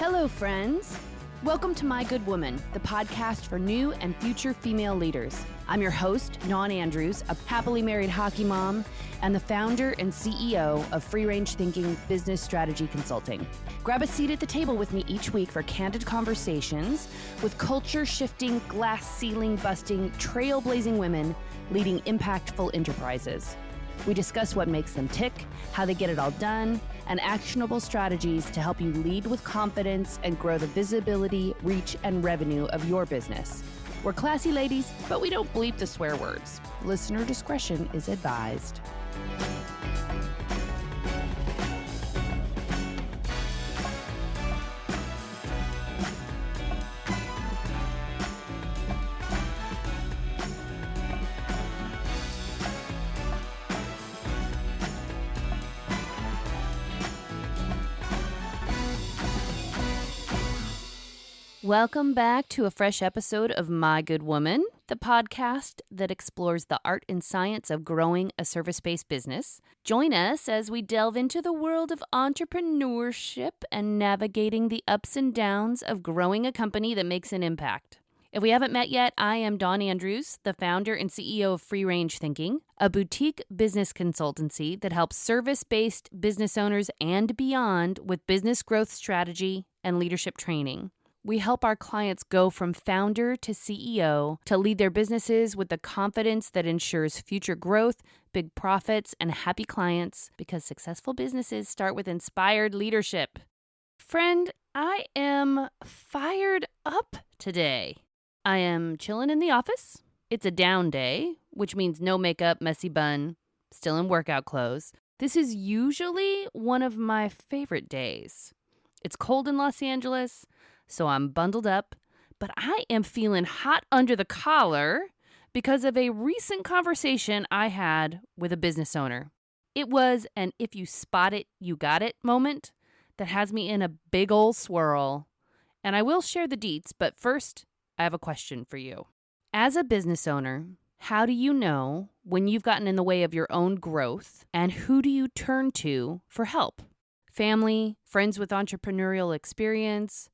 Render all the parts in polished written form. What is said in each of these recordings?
Hello, friends. Welcome to My Good Woman, the podcast for new and future female leaders. I'm your host, Dawn Andrews, a happily married hockey mom and the founder and CEO of Free Range Thinking Business Strategy Consulting. Grab a seat at the table with me each week for candid conversations with culture-shifting, glass-ceiling-busting, trailblazing women leading impactful enterprises. We discuss what makes them tick, how they get it all done, and actionable strategies to help you lead with confidence and grow the visibility, reach, and revenue of your business. We're classy ladies, but we don't bleep the swear words. Listener discretion is advised. Welcome back to a fresh episode of My Good Woman, the podcast that explores the art and science of growing a service-based business. Join us as we delve into the world of entrepreneurship and navigating the ups and downs of growing a company that makes an impact. If we haven't met yet, I am Dawn Andrews, the founder and CEO of Free Range Thinking, a boutique business consultancy that helps service-based business owners and beyond with business growth strategy and leadership training. We help our clients go from founder to CEO to lead their businesses with the confidence that ensures future growth, big profits, and happy clients, because successful businesses start with inspired leadership. Friend, I am fired up today. I am chilling in the office. It's a down day, which means no makeup, messy bun, still in workout clothes. This is usually one of my favorite days. It's cold in Los Angeles, so I'm bundled up, but I am feeling hot under the collar because of a recent conversation I had with a business owner. It was an if you spot it, you got it moment that has me in a big ol' swirl. And I will share the deets, but first, I have a question for you. As a business owner, how do you know when you've gotten in the way of your own growth, and who do you turn to for help? Family, friends with entrepreneurial experience,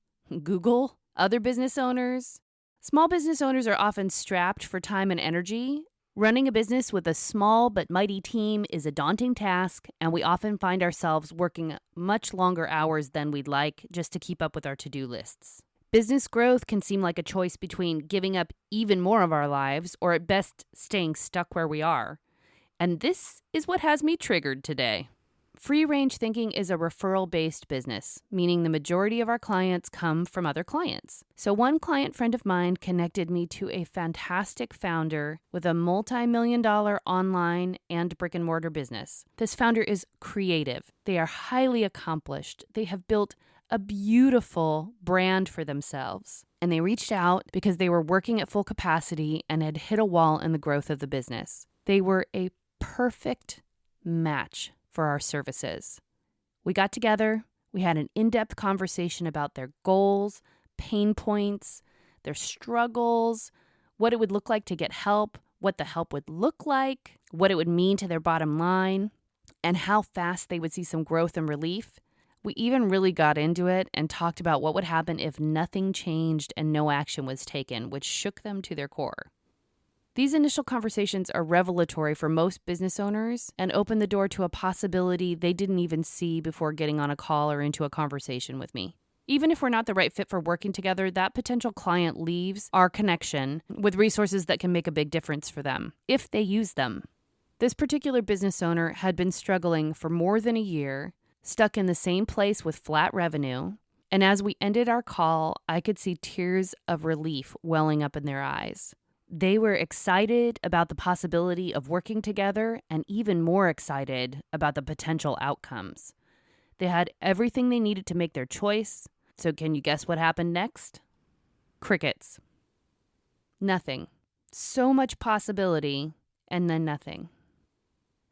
Google, other business owners. Small business owners are often strapped for time and energy. Running a business with a small but mighty team is a daunting task, and we often find ourselves working much longer hours than we'd like just to keep up with our to-do lists. Business growth can seem like a choice between giving up even more of our lives or at best staying stuck where we are. And this is what has me triggered today. Free Range Thinking is a referral-based business, meaning the majority of our clients come from other clients. So one client friend of mine connected me to a fantastic founder with a multi-million-dollar online and brick-and-mortar business. This founder is creative. They are highly accomplished. They have built a beautiful brand for themselves. And they reached out because they were working at full capacity and had hit a wall in the growth of the business. They were a perfect match for our services. We got together, we had an in-depth conversation about their goals, pain points, their struggles, what it would look like to get help, what the help would look like, what it would mean to their bottom line, and how fast they would see some growth and relief. We even really got into it and talked about what would happen if nothing changed and no action was taken, which shook them to their core. These initial conversations are revelatory for most business owners and open the door to a possibility they didn't even see before getting on a call or into a conversation with me. Even if we're not the right fit for working together, that potential client leaves our connection with resources that can make a big difference for them, if they use them. This particular business owner had been struggling for more than a year, stuck in the same place with flat revenue, and as we ended our call, I could see tears of relief welling up in their eyes. They were excited about the possibility of working together and even more excited about the potential outcomes. They had everything they needed to make their choice. So can you guess what happened next? Crickets. Nothing. So much possibility and then nothing.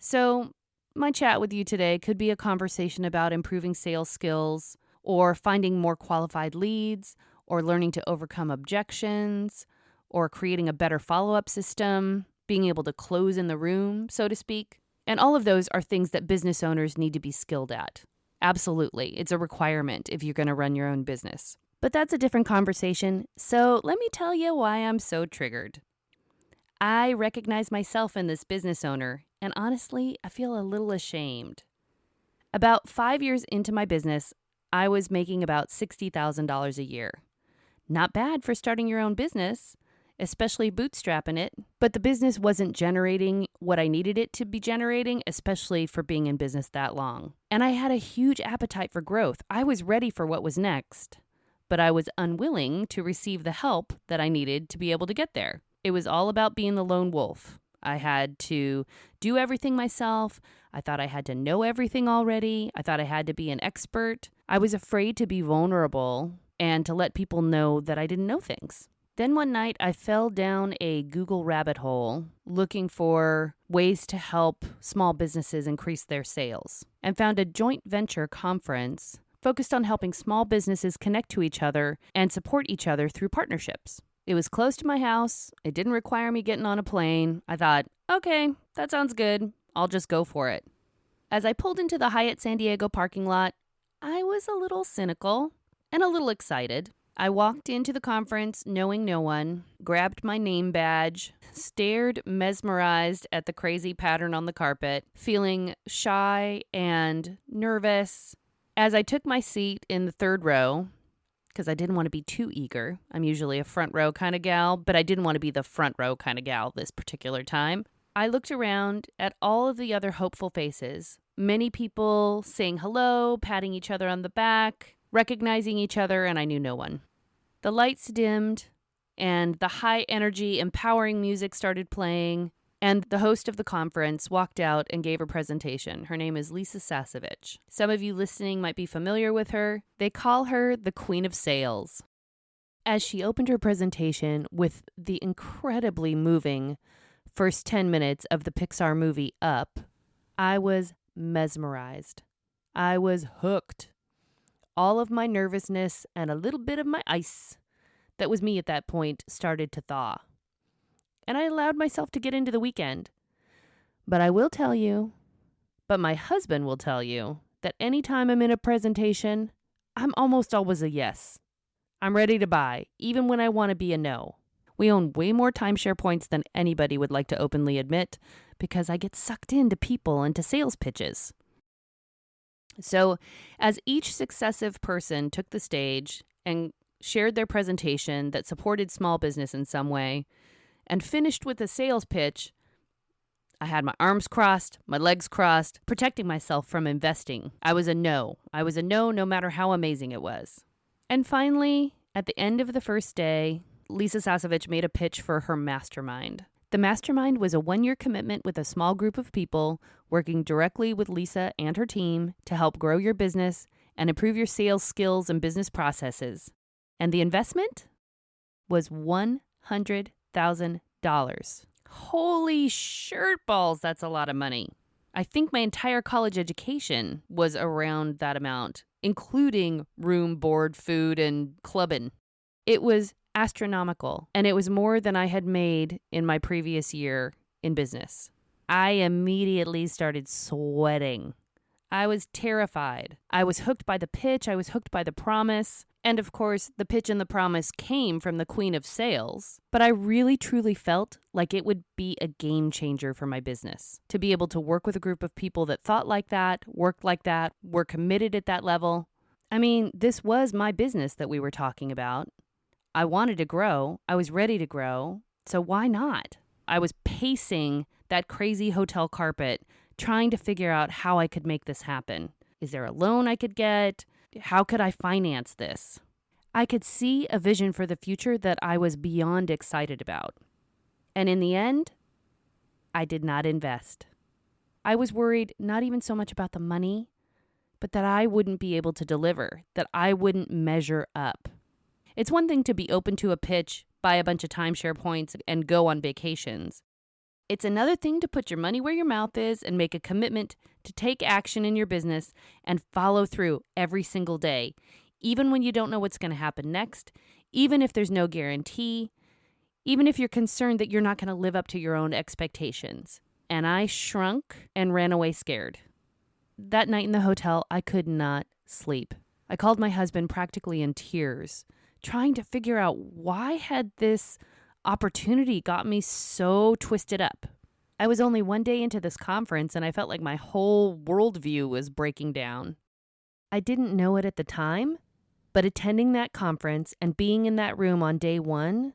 So my chat with you today could be a conversation about improving sales skills or finding more qualified leads or learning to overcome objections, or creating a better follow-up system, being able to close in the room, so to speak. And all of those are things that business owners need to be skilled at. Absolutely. It's a requirement if you're going to run your own business. But that's a different conversation. So let me tell you why I'm so triggered. I recognize myself in this business owner, and honestly, I feel a little ashamed. About 5 years into my business, I was making about $60,000 a year. Not bad for starting your own business, especially bootstrapping it, but the business wasn't generating what I needed it to be generating, especially for being in business that long. And I had a huge appetite for growth. I was ready for what was next, but I was unwilling to receive the help that I needed to be able to get there. It was all about being the lone wolf. I had to do everything myself. I thought I had to know everything already. I thought I had to be an expert. I was afraid to be vulnerable and to let people know that I didn't know things. Then one night I fell down a Google rabbit hole looking for ways to help small businesses increase their sales and found a joint venture conference focused on helping small businesses connect to each other and support each other through partnerships. It was close to my house. It didn't require me getting on a plane. I thought, okay, that sounds good. I'll just go for it. As I pulled into the Hyatt San Diego parking lot, I was a little cynical and a little excited. I walked into the conference knowing no one, grabbed my name badge, stared mesmerized at the crazy pattern on the carpet, feeling shy and nervous. As I took my seat in the third row, because I didn't want to be too eager. I'm usually a front row kind of gal, but I didn't want to be the front row kind of gal this particular time. I looked around at all of the other hopeful faces. Many people saying hello, patting each other on the back, recognizing each other, and I knew no one. The lights dimmed, and the high energy, empowering music started playing, and the host of the conference walked out and gave her presentation. Her name is Lisa Sasevich. Some of you listening might be familiar with her. They call her the Queen of Sales. As she opened her presentation with the incredibly moving first 10 minutes of the Pixar movie Up, I was mesmerized. I was hooked. All of my nervousness and a little bit of my ice that was me at that point started to thaw. And I allowed myself to get into the weekend. But I will tell you, but my husband will tell you, that anytime I'm in a presentation, I'm almost always a yes. I'm ready to buy, even when I want to be a no. We own way more timeshare points than anybody would like to openly admit because I get sucked into people and to sales pitches. So as each successive person took the stage and shared their presentation that supported small business in some way, and finished with a sales pitch, I had my arms crossed, my legs crossed, protecting myself from investing. I was a no. I was a no, no matter how amazing it was. And finally, at the end of the first day, Lisa Sasevich made a pitch for her mastermind. The mastermind was a 1-year commitment with a small group of people working directly with Lisa and her team to help grow your business and improve your sales skills and business processes. And the investment was $100,000. Holy shirt balls, that's a lot of money. I think my entire college education was around that amount, including room, board, food, and clubbing. It was astronomical, and it was more than I had made in my previous year in business. I immediately started sweating. I was terrified. I was hooked by the pitch. I was hooked by the promise. And of course, the pitch and the promise came from the Queen of Sales. But I really, truly felt like it would be a game changer for my business. To be able to work with a group of people that thought like that, worked like that, were committed at that level. I mean, this was my business that we were talking about. I wanted to grow. I was ready to grow. So why not? I was pacing that crazy hotel carpet, trying to figure out how I could make this happen. Is there a loan I could get? How could I finance this? I could see a vision for the future that I was beyond excited about. And in the end, I did not invest. I was worried not even so much about the money, but that I wouldn't be able to deliver, that I wouldn't measure up. It's one thing to be open to a pitch, buy a bunch of timeshare points, and go on vacations. It's another thing to put your money where your mouth is and make a commitment to take action in your business and follow through every single day, even when you don't know what's going to happen next, even if there's no guarantee, even if you're concerned that you're not going to live up to your own expectations. And I shrunk and ran away scared. that night in the hotel, I could not sleep. I called my husband practically in tears, trying to figure out why had this opportunity got me so twisted up. I was only one day into this conference and I felt like my whole worldview was breaking down. I didn't know it at the time, but attending that conference and being in that room on day one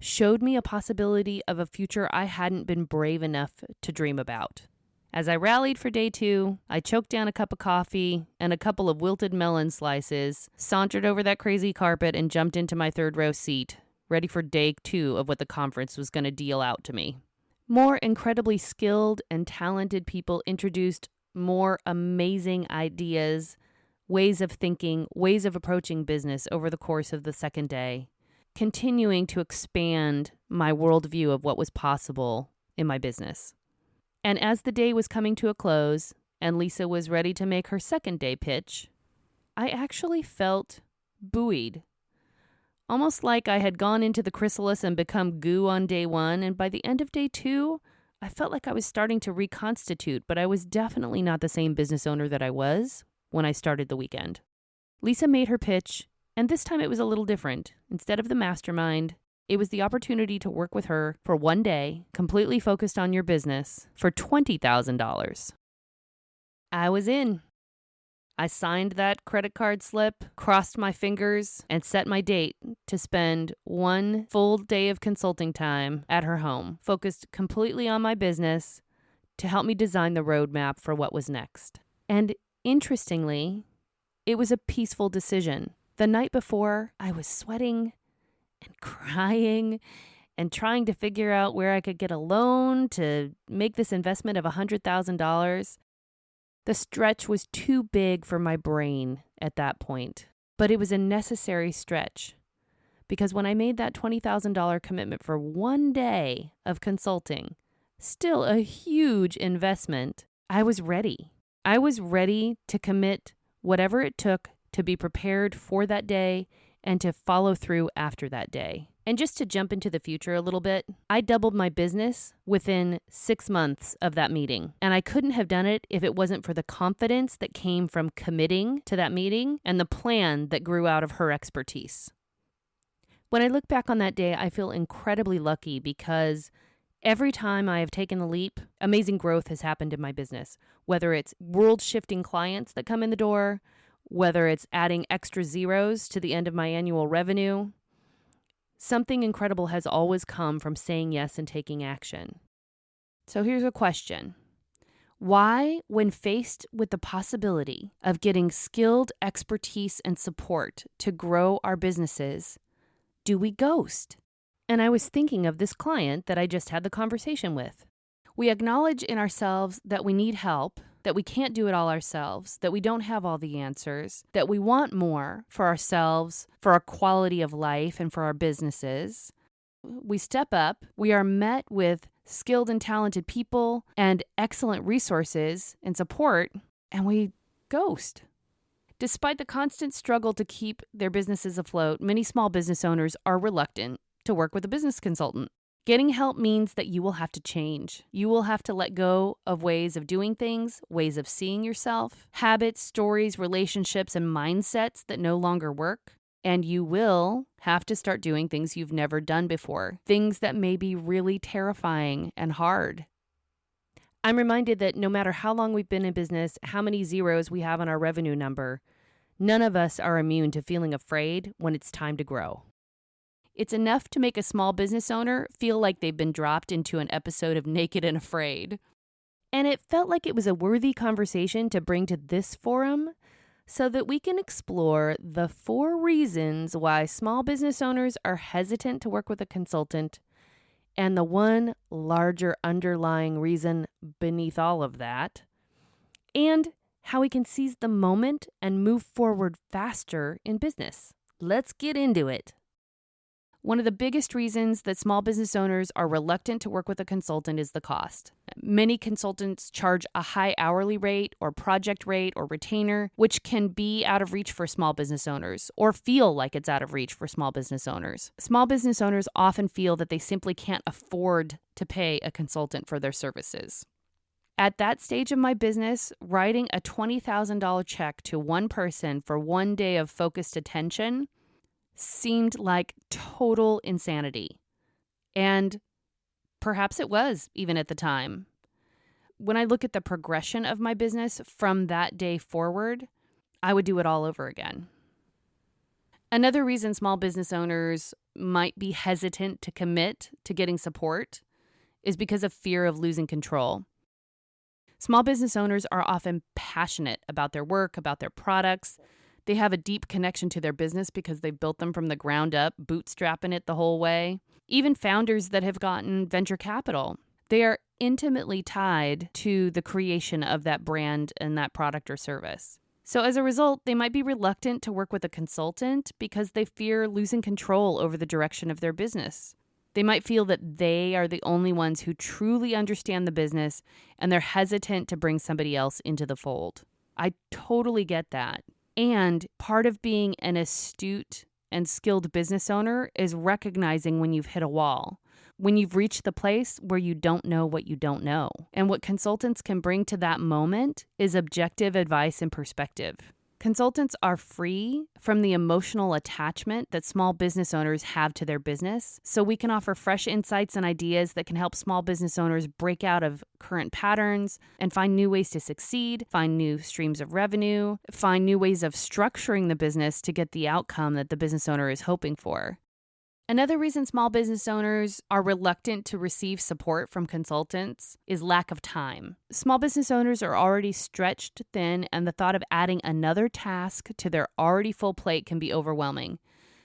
showed me a possibility of a future I hadn't been brave enough to dream about. As I rallied for day two, I choked down a cup of coffee and a couple of wilted melon slices, sauntered over that crazy carpet, and jumped into my third row seat, ready for day two of what the conference was going to deal out to me. More incredibly skilled and talented people introduced more amazing ideas, ways of thinking, ways of approaching business over the course of the second day, continuing to expand my worldview of what was possible in my business. And as the day was coming to a close and Lisa was ready to make her second day pitch, I actually felt buoyed. Almost like I had gone into the chrysalis and become goo on day one, and by the end of day two, I felt like I was starting to reconstitute, but I was definitely not the same business owner that I was when I started the weekend. Lisa made her pitch, and this time it was a little different. Instead of the mastermind, it was the opportunity to work with her for one day, completely focused on your business, for $20,000. I was in. I signed that credit card slip, crossed my fingers, and set my date to spend one full day of consulting time at her home, focused completely on my business to help me design the roadmap for what was next. And interestingly, it was a peaceful decision. The night before, I was sweating and crying and trying to figure out where I could get a loan to make this investment of $100,000. The stretch was too big for my brain at that point, but it was a necessary stretch because when I made that $20,000 commitment for one day of consulting, still a huge investment, I was ready. I was ready to commit whatever it took to be prepared for that day and to follow through after that day. And just to jump into the future a little bit, I doubled my business within 6 months of that meeting. And I couldn't have done it if it wasn't for the confidence that came from committing to that meeting and the plan that grew out of her expertise. When I look back on that day, I feel incredibly lucky because every time I have taken the leap, amazing growth has happened in my business. Whether it's world-shifting clients that come in the door, whether it's adding extra zeros to the end of my annual revenue, something incredible has always come from saying yes and taking action. So here's a question. Why, when faced with the possibility of getting skilled expertise and support to grow our businesses, do we ghost? And I was thinking of this client that I just had the conversation with. We acknowledge in ourselves that we need help, that we can't do it all ourselves, that we don't have all the answers, that we want more for ourselves, for our quality of life, and for our businesses. We step up, we are met with skilled and talented people and excellent resources and support, and we ghost. Despite the constant struggle to keep their businesses afloat, many small business owners are reluctant to work with a business consultant. Getting help means that you will have to change. You will have to let go of ways of doing things, ways of seeing yourself, habits, stories, relationships, and mindsets that no longer work. And you will have to start doing things you've never done before, things that may be really terrifying and hard. I'm reminded that no matter how long we've been in business, how many zeros we have on our revenue number, none of us are immune to feeling afraid when it's time to grow. It's enough to make a small business owner feel like they've been dropped into an episode of Naked and Afraid. And it felt like it was a worthy conversation to bring to this forum so that we can explore the 4 reasons why small business owners are hesitant to work with a consultant and the one larger underlying reason beneath all of that, and how we can seize the moment and move forward faster in business. Let's get into it. One of the biggest reasons that small business owners are reluctant to work with a consultant is the cost. Many consultants charge a high hourly rate or project rate or retainer, which can be out of reach for small business owners or feel like it's out of reach for small business owners. Small business owners often feel that they simply can't afford to pay a consultant for their services. At that stage of my business, writing a $20,000 check to one person for one day of focused attention seemed like total insanity. And perhaps it was, even at the time. When I look at the progression of my business from that day forward, I would do it all over again. Another reason small business owners might be hesitant to commit to getting support is because of fear of losing control. Small business owners are often passionate about their work, about their products. They have a deep connection to their business because they built them from the ground up, bootstrapping it the whole way. Even founders that have gotten venture capital, they are intimately tied to the creation of that brand and that product or service. So as a result, they might be reluctant to work with a consultant because they fear losing control over the direction of their business. They might feel that they are the only ones who truly understand the business, and they're hesitant to bring somebody else into the fold. I totally get that. And part of being an astute and skilled business owner is recognizing when you've hit a wall, when you've reached the place where you don't know what you don't know. And what consultants can bring to that moment is objective advice and perspective. Consultants are free from the emotional attachment that small business owners have to their business, so we can offer fresh insights and ideas that can help small business owners break out of current patterns and find new ways to succeed, find new streams of revenue, find new ways of structuring the business to get the outcome that the business owner is hoping for. Another reason small business owners are reluctant to receive support from consultants is lack of time. Small business owners are already stretched thin, and the thought of adding another task to their already full plate can be overwhelming.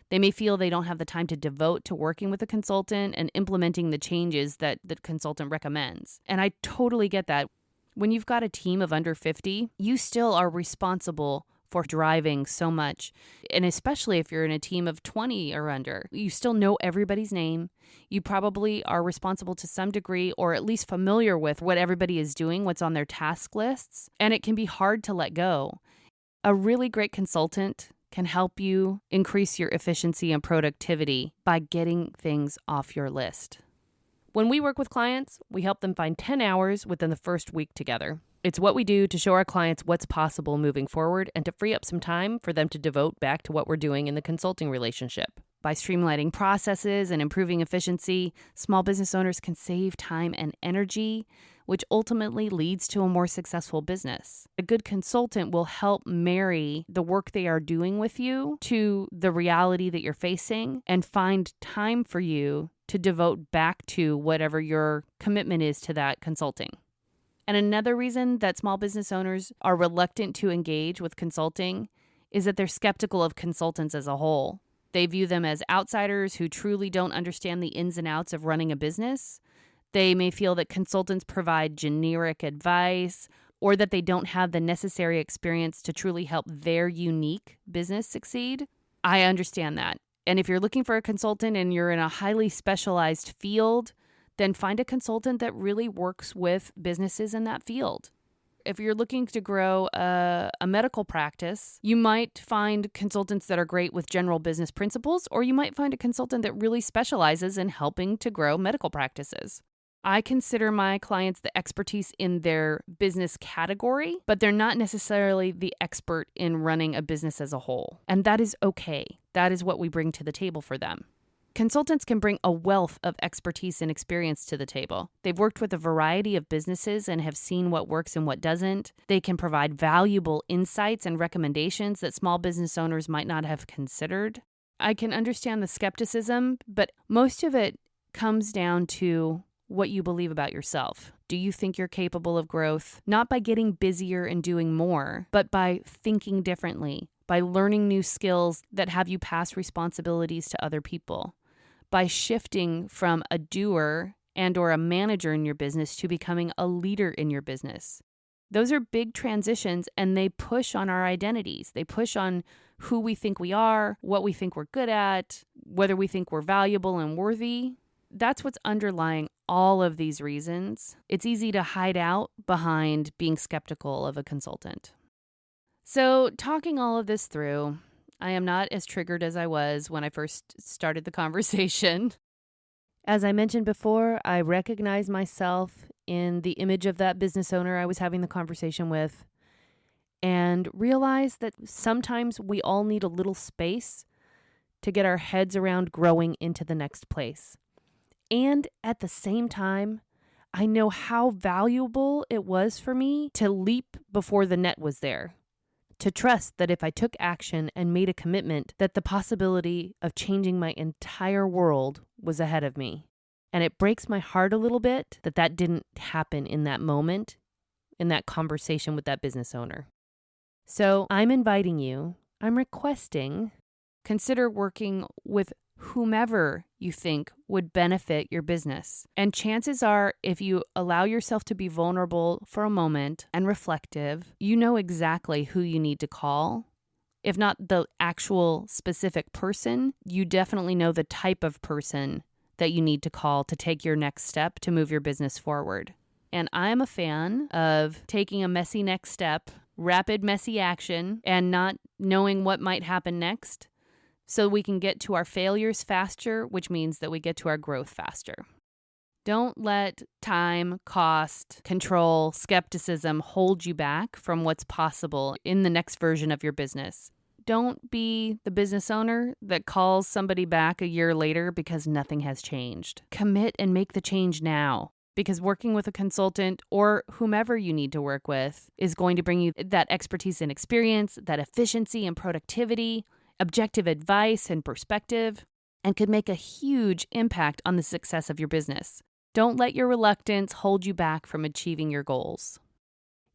They may feel they don't have the time to devote to working with a consultant and implementing the changes that the consultant recommends. And I totally get that. When you've got a team of under 50, you still are responsible for driving so much. And especially if you're in a team of 20 or under, you still know everybody's name. You probably are responsible to some degree, or at least familiar with what everybody is doing, what's on their task lists. And it can be hard to let go. A really great consultant can help you increase your efficiency and productivity by getting things off your list. When we work with clients, we help them find 10 hours within the first week together. It's what we do to show our clients what's possible moving forward and to free up some time for them to devote back to what we're doing in the consulting relationship. By streamlining processes and improving efficiency, small business owners can save time and energy, which ultimately leads to a more successful business. A good consultant will help marry the work they are doing with you to the reality that you're facing and find time for you to devote back to whatever your commitment is to that consulting. And another reason that small business owners are reluctant to engage with consulting is that they're skeptical of consultants as a whole. They view them as outsiders who truly don't understand the ins and outs of running a business. They may feel that consultants provide generic advice or that they don't have the necessary experience to truly help their unique business succeed. I understand that. And if you're looking for a consultant and you're in a highly specialized field, then find a consultant that really works with businesses in that field. If you're looking to grow a medical practice, you might find consultants that are great with general business principles, or you might find a consultant that really specializes in helping to grow medical practices. I consider my clients the expertise in their business category, but they're not necessarily the expert in running a business as a whole. And that is okay. That is what we bring to the table for them. Consultants can bring a wealth of expertise and experience to the table. They've worked with a variety of businesses and have seen what works and what doesn't. They can provide valuable insights and recommendations that small business owners might not have considered. I can understand the skepticism, but most of it comes down to what you believe about yourself. Do you think you're capable of growth? Not by getting busier and doing more, but by thinking differently, by learning new skills that have you pass responsibilities to other people, by shifting from a doer and or a manager in your business to becoming a leader in your business. Those are big transitions, and they push on our identities. They push on who we think we are, what we think we're good at, whether we think we're valuable and worthy. That's what's underlying all of these reasons. It's easy to hide out behind being skeptical of a consultant. So, talking all of this through, I am not as triggered as I was when I first started the conversation. As I mentioned before, I recognize myself in the image of that business owner I was having the conversation with and realized that sometimes we all need a little space to get our heads around growing into the next place. And at the same time, I know how valuable it was for me to leap before the net was there, to trust that if I took action and made a commitment, that the possibility of changing my entire world was ahead of me. And it breaks my heart a little bit that that didn't happen in that moment, in that conversation with that business owner. So I'm inviting you, I'm requesting, consider working with whomever you think would benefit your business. And chances are, if you allow yourself to be vulnerable for a moment and reflective, you know exactly who you need to call. If not the actual specific person, you definitely know the type of person that you need to call to take your next step to move your business forward. And I'm a fan of taking a messy next step, rapid, messy action, and not knowing what might happen next, so we can get to our failures faster, which means that we get to our growth faster. Don't let time, cost, control, skepticism hold you back from what's possible in the next version of your business. Don't be the business owner that calls somebody back a year later because nothing has changed. Commit and make the change now, because working with a consultant or whomever you need to work with is going to bring you that expertise and experience, that efficiency and productivity, objective advice and perspective, and could make a huge impact on the success of your business. Don't let your reluctance hold you back from achieving your goals.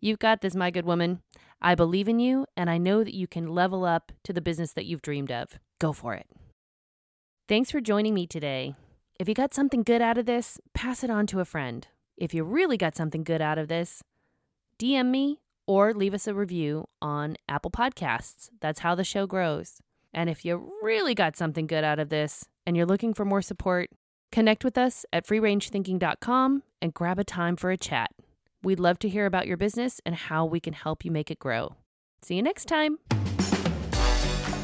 You've got this, my good woman. I believe in you, and I know that you can level up to the business that you've dreamed of. Go for it. Thanks for joining me today. If you got something good out of this, pass it on to a friend. If you really got something good out of this, DM me or leave us a review on Apple Podcasts. That's how the show grows. And if you really got something good out of this and you're looking for more support, connect with us at freerangethinking.com and grab a time for a chat. We'd love to hear about your business and how we can help you make it grow. See you next time.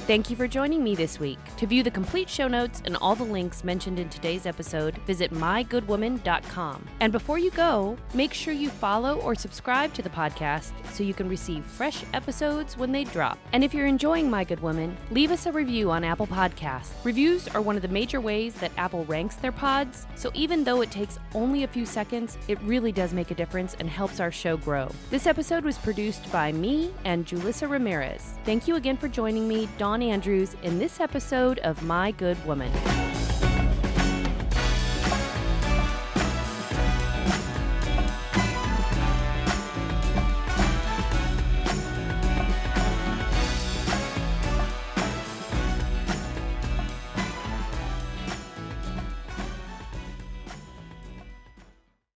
Thank you for joining me this week. To view the complete show notes and all the links mentioned in today's episode, visit mygoodwoman.com. And before you go, make sure you follow or subscribe to the podcast so you can receive fresh episodes when they drop. And if you're enjoying My Good Woman, leave us a review on Apple Podcasts. Reviews are one of the major ways that Apple ranks their pods, so even though it takes only a few seconds, it really does make a difference and helps our show grow. This episode was produced by me and Julissa Ramirez. Thank you again for joining me, Dawn Andrews, in this episode of My Good Woman.